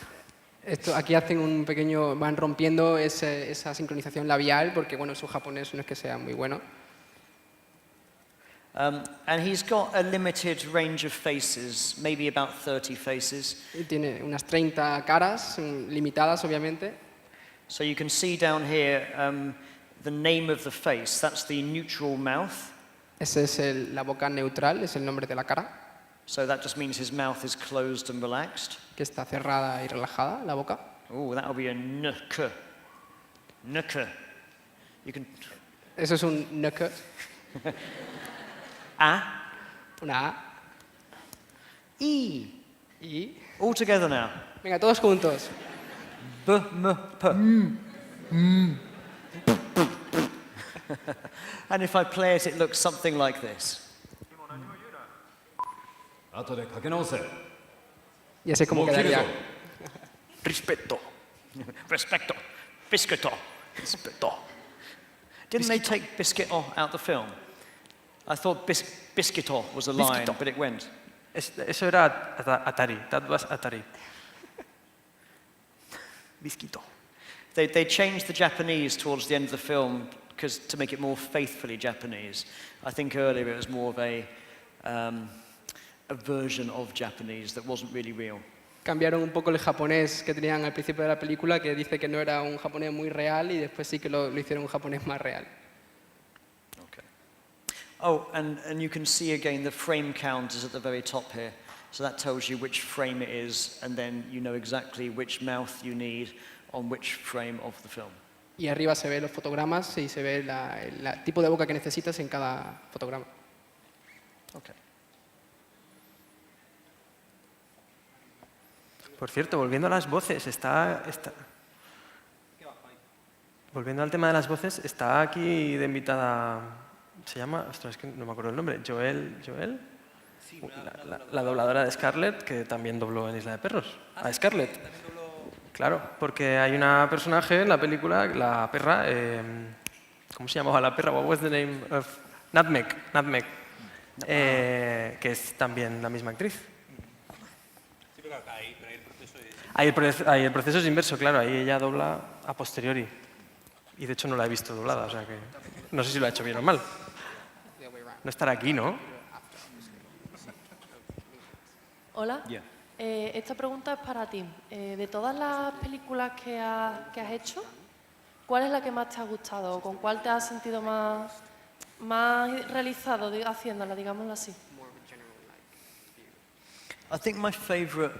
Aquí van rompiendo esa sincronización labial porque bueno, su japonés no es que sea muy bueno. And he's got a limited range of faces, maybe about 30 faces. Y tiene unas 30 caras, limitadas obviamente. So you can see down here the name of the face, that's the neutral mouth. Esa es la boca neutral, es el nombre de la cara. So that just means his mouth is closed and relaxed. Que está cerrada y relajada la boca. Oh, that would be a nuka. Nuka. You can... Eso es un nuka. A. Una A. E. Y... All together now. Venga, todos juntos. B, M, P. And if I play it, it looks something like this. Ya sé cómo quedaría. Respeto. Respecto. Biscuito. Respeto. Didn't they take biscuito out the film? I thought biscuito was a line, Biscuito. but it went. Eso era Atari. That was Atari. Bisquito. They changed the Japanese towards the end of the film to make it more faithfully Japanese. I think earlier it was more of a version of Japanese that wasn't really real. Cambiaron un poco el japonés que tenían al principio de la película, que dice que no era un japonés muy real, y después sí que lo hicieron un japonés más real. Okay. Oh, and you can see again the frame count is at the very top here. So that tells you which frame it is, and then you know exactly which mouth you need on which frame of the film. Y arriba se ven los fotogramas y se ve el tipo de boca que necesitas en cada fotograma. Okay. Por cierto, volviendo a las voces, volviendo al tema de las voces, está aquí de invitada, se llama, ostras, es que no me acuerdo el nombre, Joel, Sí, la dobladora de Scarlett, que también dobló en Isla de Perros, a Scarlett. Claro, porque hay una personaje en la película, la perra, ¿cómo se llamaba la perra? What was the name of Nutmeg, que es también la misma actriz. Sí, pero ahí el proceso es... Ahí el proceso es inverso, claro, ahí ella dobla a posteriori. Y de hecho no la he visto doblada, o sea que no sé si lo ha hecho bien o mal. No estará aquí, ¿no? Hola. Yeah. Esta pregunta es para ti. De todas las películas que has hecho, ¿cuál es la que más te ha gustado? ¿O con cuál te has sentido más realizado haciéndola, digámoslo así? I think my favourite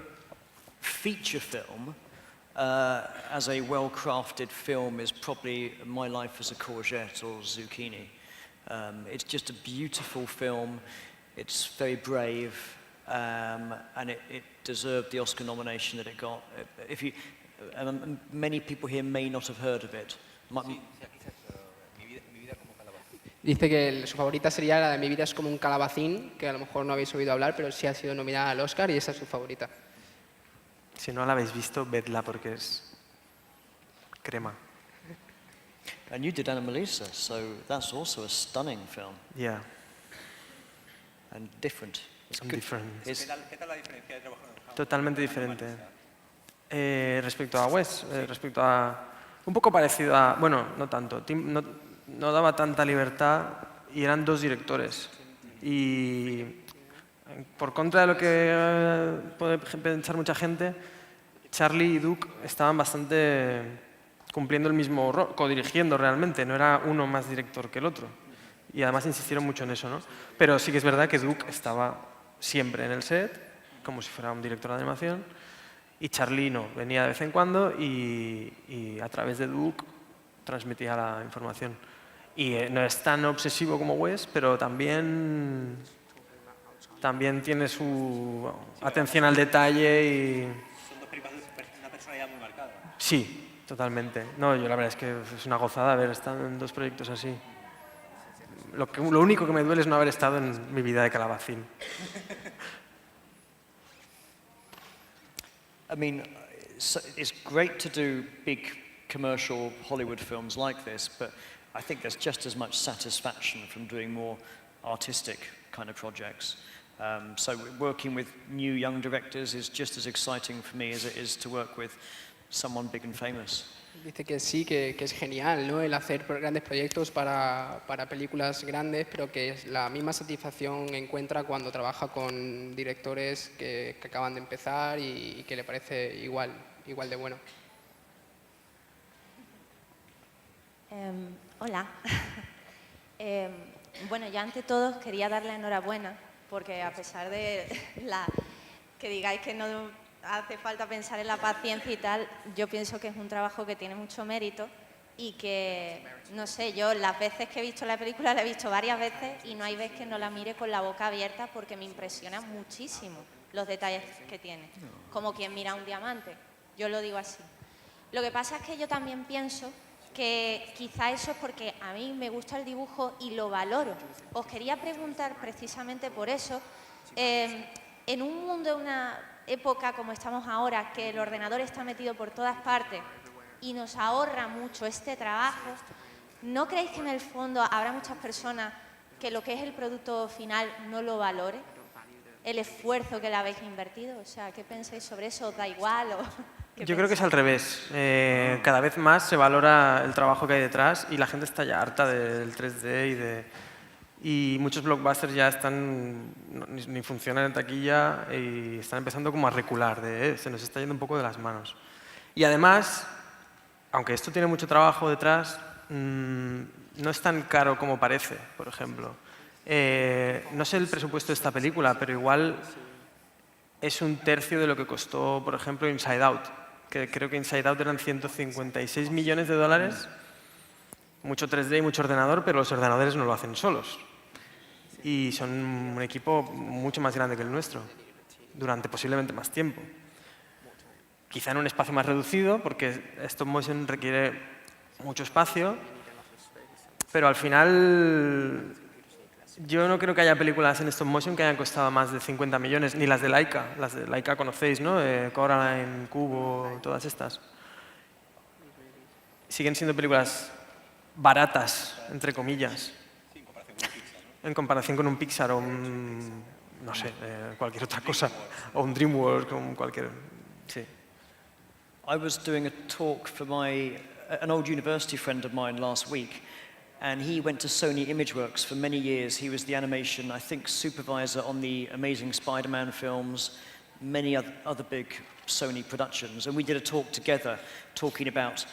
feature film, as a well-crafted film, is probably My Life as a Courgette or Zucchini. It's just a beautiful film. It's very brave, and it deserved the Oscar nomination that it got. Many people here may not have heard of it. Dice que su favorita sería la de Mi vida es como un calabacín, que a lo mejor no habéis oído hablar, pero sí ha sido nominada al Oscar y esa es su favorita. Si no la habéis visto, vedla porque es crema. And you did Anomalisa, so that's also a stunning film Yeah, and different. It's and good. different. It's- ¿Qué tal la diferencia de trabajar en Japón? Totalmente diferente. Respecto a Wes, respecto a... Un poco parecido a... Bueno, no tanto. No daba tanta libertad y eran dos directores. Y por contra de lo que puede pensar mucha gente, Charlie y Duke estaban bastante cumpliendo el mismo rol, codirigiendo realmente, no era uno más director que el otro. Y además insistieron mucho en eso, ¿no? Pero sí que es verdad que Duke estaba siempre en el set, como si fuera un director de animación, y Charlie no, venía de vez en cuando y a través de Duke transmitía la información. Y no es tan obsesivo como Wes, pero también tiene su atención al detalle y... Son una personalidad muy marcada. Sí, totalmente. No, yo la verdad es que es una gozada haber estado en dos proyectos así. Lo único que me duele es no haber estado en Mi vida de calabacín. I mean, it's great to do big commercial Hollywood films like this, but I think there's just as much satisfaction from doing more artistic kind of projects. So working with new young directors is just as exciting for me as it is to work with someone big and famous. Dice que sí, que es genial, ¿no? El hacer grandes proyectos para películas grandes, pero que es la misma satisfacción encuentra cuando trabaja con directores que acaban de empezar y que le parece igual de bueno. Hola. Bueno, yo ante todo quería darle enhorabuena, porque a pesar de que digáis que no hace falta pensar en la paciencia y tal, yo pienso que es un trabajo que tiene mucho mérito y que, no sé, yo las veces que he visto la película la he visto varias veces y no hay vez que no la mire con la boca abierta porque me impresiona muchísimo los detalles que tiene, como quien mira un diamante, yo lo digo así. Lo que pasa es que yo también pienso que quizá eso es porque a mí me gusta el dibujo y lo valoro. Os quería preguntar precisamente por eso, en un mundo, en una época como estamos ahora, que el ordenador está metido por todas partes y nos ahorra mucho este trabajo, ¿no creéis que en el fondo habrá muchas personas que lo que es el producto final no lo valore? El esfuerzo que le habéis invertido, o sea, ¿qué pensáis sobre eso? ¿Os da igual? Yo creo que es al revés. Cada vez más se valora el trabajo que hay detrás y la gente está ya harta del 3D y muchos blockbusters ya ni funcionan en taquilla y están empezando como a recular, se nos está yendo un poco de las manos. Y además, aunque esto tiene mucho trabajo detrás, no es tan caro como parece, por ejemplo. No sé el presupuesto de esta película, pero igual es un tercio de lo que costó, por ejemplo, Inside Out, que creo que Inside Out eran 156 millones de dólares, mucho 3D y mucho ordenador, pero los ordenadores no lo hacen solos. Y son un equipo mucho más grande que el nuestro, durante posiblemente más tiempo. Quizá en un espacio más reducido, porque stop motion requiere mucho espacio, pero al final yo no creo que haya películas en stop motion que hayan costado más de 50 millones, ni las de Laika. Las de Laika conocéis, ¿no? Coraline, Kubo, todas estas. Siguen siendo películas baratas, entre comillas, en comparación con un Pixar o un, no sé, cualquier otra cosa, o un DreamWorks, o cualquier... Sí. I was doing a talk for an old university friend of mine last week, and he went to Sony Imageworks for many years. He was the animation, I think, supervisor on the Amazing Spider-Man films, many other big Sony productions, and we did a talk together talking about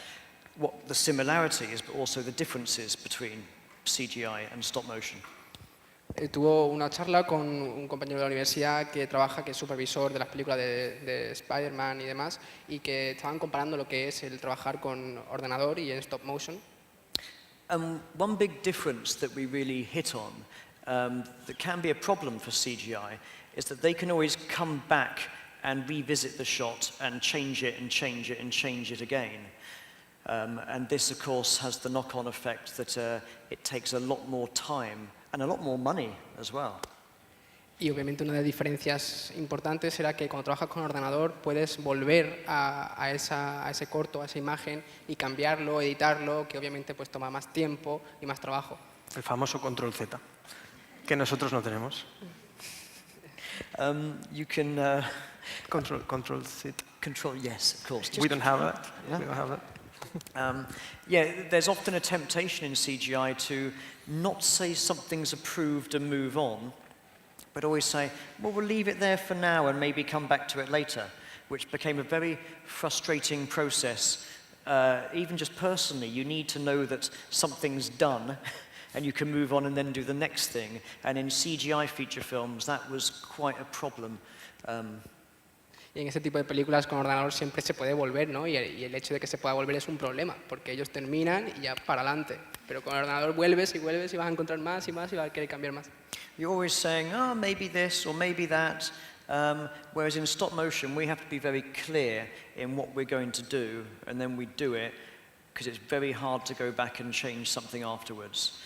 what the similarities, but also the differences between CGI and stop motion. Tuvo una charla con un compañero de la universidad que trabaja, que es supervisor de las películas de Spider-Man y demás, y que estaban comparando lo que es el trabajar con ordenador y en stop motion. One big difference that we really hit on, that can be a problem for CGI, is that they can always come back and revisit the shot and change it and change it and change it again. And this, of course, has the knock-on effect that it takes a lot more time and a lot more money as well. Y obviamente una de las diferencias importantes era que cuando trabajas con ordenador puedes volver a ese corto, a esa imagen y cambiarlo, editarlo, que obviamente pues toma más tiempo y más trabajo. El famoso Control Z, que nosotros no tenemos. You can... Control Z. Control, yes, of course. We don't have that. Yeah. We don't have that. Yeah, there's often a temptation in CGI to not say something's approved and move on, but always say, well, we'll leave it there for now and maybe come back to it later, which became a very frustrating process. Even just personally, you need to know that something's done and you can move on and then do the next thing. And in CGI feature films, that was quite a problem. Y en ese tipo de películas con ordenador siempre se puede volver, ¿no? Y el hecho de que se pueda volver es un problema, porque ellos terminan y ya para adelante. Pero con el ordenador vuelves y vas a encontrar más y más y vas a querer cambiar más. You're always saying, oh, maybe this or maybe that. Whereas in stop motion, we have to be very clear in what we're going to do, and then we do it, because it's very hard to go back and change something afterwards.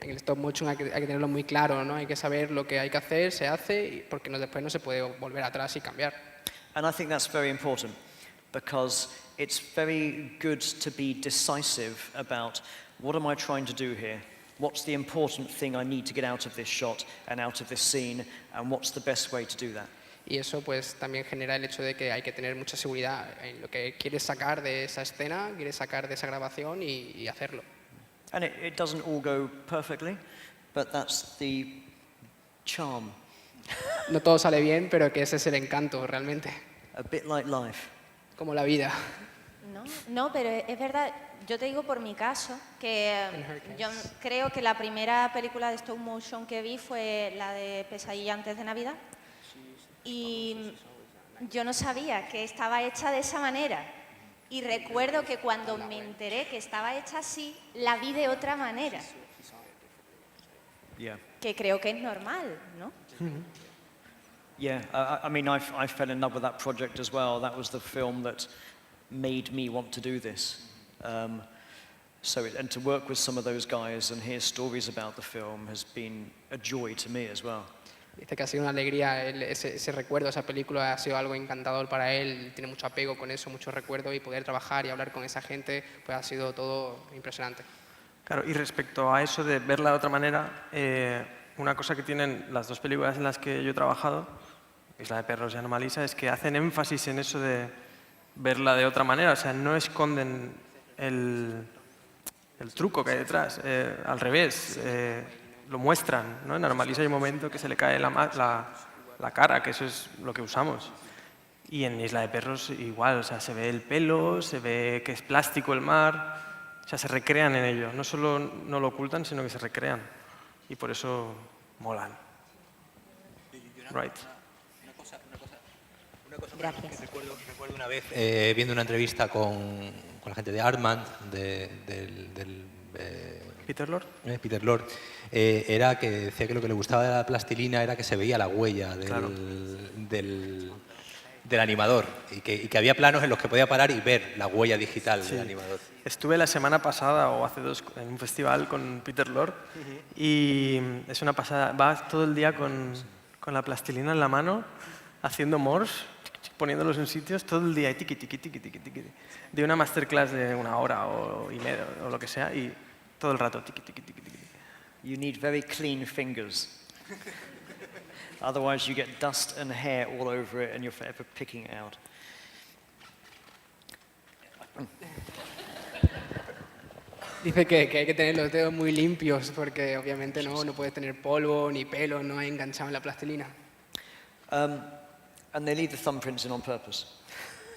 En el stop motion hay que tenerlo muy claro, ¿no? Hay que saber lo que hay que hacer, se hace, porque después no se puede volver atrás y cambiar. And I think that's very important, because it's very good to be decisive about what am I trying to do here? What's the important thing I need to get out of this shot and out of this scene, and what's the best way to do that? Y eso pues también genera el hecho de que hay que tener mucha seguridad en lo que quieres sacar de esa escena, quieres sacar de esa grabación y hacerlo. And it doesn't all go perfectly, but that's the charm. No todo sale bien, pero que ese es el encanto realmente. A bit like life. Como la vida. No, pero es verdad, yo te digo por mi caso, que yo creo que la primera película de stop motion que vi fue la de Pesadilla antes de Navidad. Y yo no sabía que estaba hecha de esa manera. Y recuerdo que cuando me enteré que estaba hecha así, la vi de otra manera. Yeah. Que creo que es normal, ¿no? Yeah, I mean, I fell in love with that project as well. That was the film that made me want to do this. And to work with some of those guys and hear stories about the film has been a joy to me as well. Dice que ha sido una alegría, ese recuerdo, esa película ha sido algo encantador para él, tiene mucho apego con eso, mucho recuerdo, y poder trabajar y hablar con esa gente pues ha sido todo impresionante. Claro, y respecto a eso de verla de otra manera, una cosa que tienen las dos películas en las que yo he trabajado, Isla de Perros y Anomalisa, es que hacen énfasis en eso de verla de otra manera. O sea, no esconden el truco que hay detrás. Al revés, lo muestran, ¿no? En Anomalisa hay un momento que se le cae la cara, que eso es lo que usamos. Y en Isla de Perros igual, o sea, se ve el pelo, se ve que es plástico el mar, o sea, se recrean en ello. No solo no lo ocultan, sino que se recrean. Y por eso molan. Right. Gracias. Recuerdo una vez viendo una entrevista con la gente de Armand, Peter Lord. Peter Lord, era que decía que lo que le gustaba de la plastilina era que se veía la huella Claro. del animador y que había planos en los que podía parar y ver la huella digital del animador. Estuve la semana pasada o hace 2 en un festival con Peter Lord y es una pasada. Va todo el día con la plastilina en la mano, haciendo morse, poniéndolos en sitios todo el día y tiqui, tiqui, tiqui, tiqui, tiqui. De una masterclass de 1 hora y media o lo que sea y todo el rato tiqui, tiqui, tiqui, tiqui. You need very clean fingers. Otherwise, you get dust and hair all over it, and you're forever picking it out. Dice que hay que tener los dedos muy limpios porque obviamente no puedes tener polvo ni pelo no enganchado en la plastilina. And they leave the thumbprints in on purpose.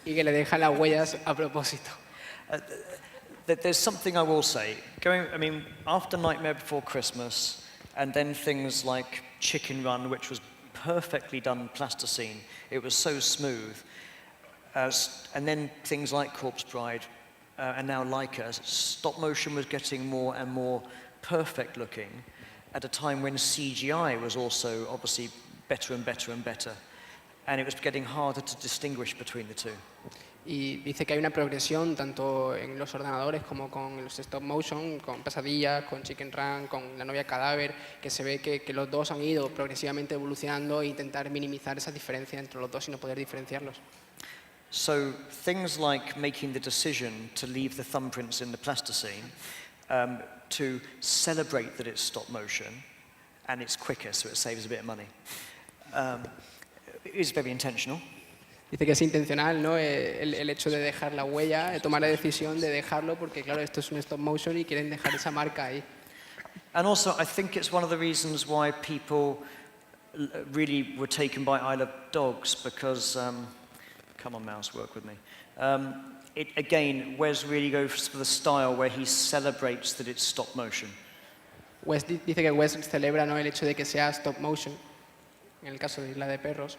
Y que le dejan las huellas a propósito. There's something I will say. After Nightmare Before Christmas, and then things like Chicken Run, which was perfectly done plasticine. It was so smooth. And then things like Corpse Bride, and now Leica, stop motion was getting more and more perfect looking at a time when CGI was also obviously better and better and better. And it was getting harder to distinguish between the two. Y dice que hay una progresión tanto en los ordenadores como con los stop motion, con Pesadilla, con Chicken Run, con La novia cadáver, que se ve que los dos han ido progresivamente evolucionando e intentar minimizar esa diferencia entre los dos y no poder diferenciarlos. So things like making the decision to leave the thumbprints in the plasticine, to celebrate that it's stop motion, and it's quicker, so it saves a bit of money, is very intentional. Dice que es intencional, ¿no? El hecho de dejar la huella, de tomar la decisión de dejarlo, porque claro, esto es un stop motion y quieren dejar esa marca ahí. And also, I think it's one of the reasons why people really were taken by I Love Dogs, because, come on mouse, work with me. Again, Wes really goes for the style where he celebrates that it's stop motion. Wes dice que Wes celebra, ¿no?, el hecho de que sea stop motion, en el caso de Isla de Perros.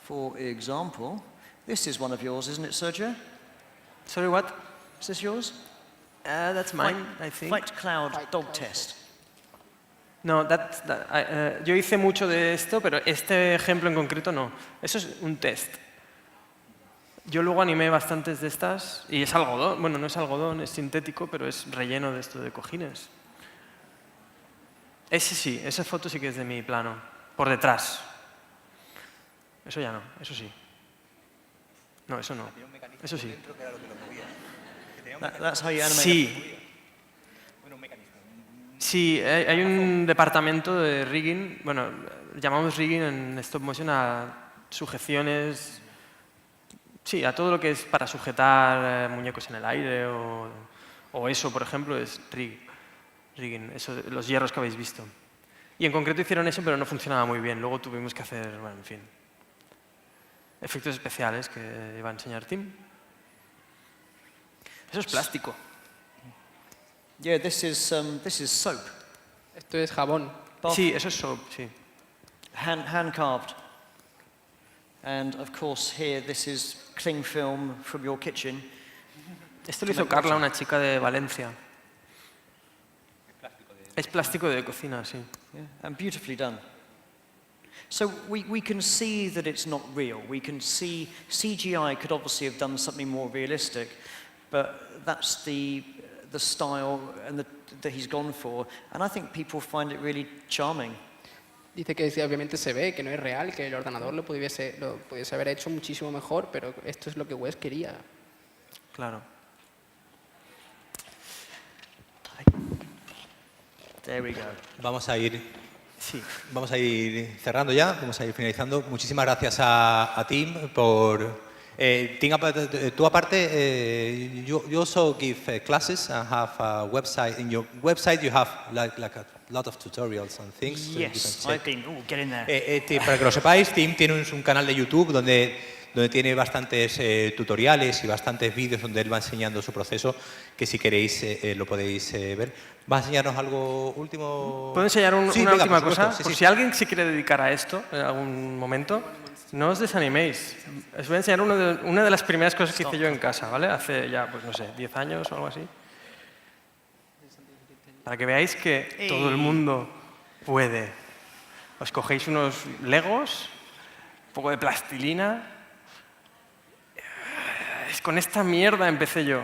For example, this is one of yours, isn't it, Sergio? Sorry, what? Is this yours? That's mine, I think. Fight Cloud dog test. No, yo hice mucho de esto, pero este ejemplo en concreto no. Eso es un test. Yo luego animé bastantes de estas y es algodón. Bueno, no es algodón, es sintético, pero es relleno de esto de cojines. Ese sí, esa foto sí que es de mi plano, por detrás. Eso ya no, eso sí. No, eso no. Eso sí. That's how you animate. Sí. Sí, hay un departamento de rigging, bueno, llamamos rigging en stop motion a sujeciones, sí, a todo lo que es para sujetar muñecos en el aire o eso, por ejemplo, es rigging, eso, los hierros que habéis visto. Y en concreto hicieron eso, pero no funcionaba muy bien. Luego tuvimos que hacer, bueno, en fin, efectos especiales que iba a enseñar Tim. Eso es plástico. Yeah, this is soap. Esto es jabón. Sí, eso es soap, sí. Hand carved. And of course here this is cling film from your kitchen. Esto lo hizo Carla, una chica de Valencia. Es plástico de cocina, sí. Yeah, and beautifully done. So we can see that it's not real. We can see CGI could obviously have done something more realistic, but that's the style and that he's gone for, and I think people find it really charming. Dice que sí, obviamente se ve que no es real, que el ordenador lo pudiese haber hecho muchísimo mejor, pero esto es lo que Wes quería. Claro. There we go. Vamos a ir cerrando ya, vamos a ir finalizando. Muchísimas gracias a Tim por Tim, tú aparte, you also give classes and have a website. In your website you have like a lot of tutorials and things. So Yes, I've been. Oh, get in there. Para que lo sepáis, Tim tiene un canal de YouTube donde tiene bastantes tutoriales y bastantes vídeos donde él va enseñando su proceso, que si queréis lo podéis ver. ¿Vas a enseñarnos algo último? ¿Puedo enseñar Sí, una venga, última por supuesto, cosa? sí, Por sí. si alguien se quiere dedicar a esto en algún momento, no os desaniméis. Os voy a enseñar una de las primeras cosas que hice yo en casa, ¿vale? Hace ya, pues no sé, 10 años o algo así. Para que veáis que todo el mundo puede. Os cogéis unos legos, un poco de plastilina. Con esta mierda empecé yo.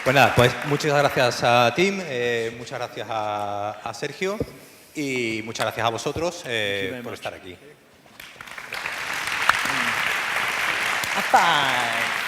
Pues nada, pues muchas gracias a Tim, muchas gracias a Sergio y muchas gracias a vosotros por estar aquí. A five.